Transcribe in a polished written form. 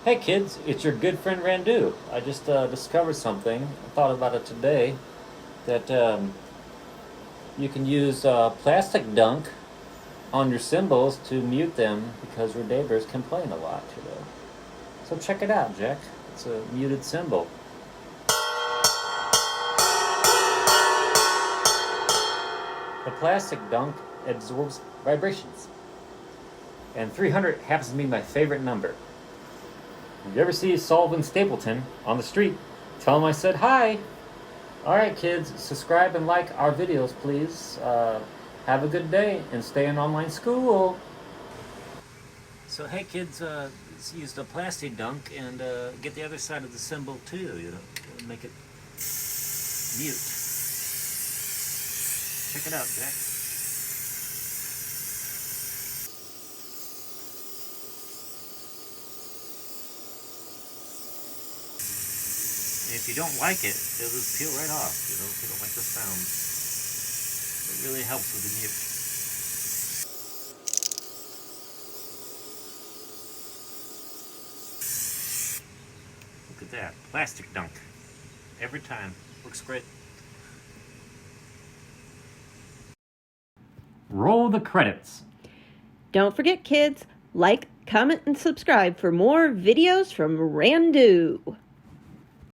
Hey kids, it's your good friend Randoo. I just discovered something. I thought about it today that you can use plastic dunk on your cymbals to mute them because your neighbors complain a lot, you know. So check it out, Jack. It's a muted cymbal. The plastic dunk absorbs vibrations. And 300 happens to be my favorite number. If you ever see Sullivan Stapleton on the street, tell him I said hi. Alright kids, subscribe and like our videos please. Have a good day and stay in online school. So hey kids, let's use the plastic dunk and get the other side of the cymbal too, you know, make it mute. Check it out, Jack. And if you don't like it, it'll just peel right off, you know, if you don't like the sound. It really helps with the mute. Look at that, plastic dunk. Every time, works great. Roll the credits. Don't forget, kids, like, comment, and subscribe for more videos from Randoo.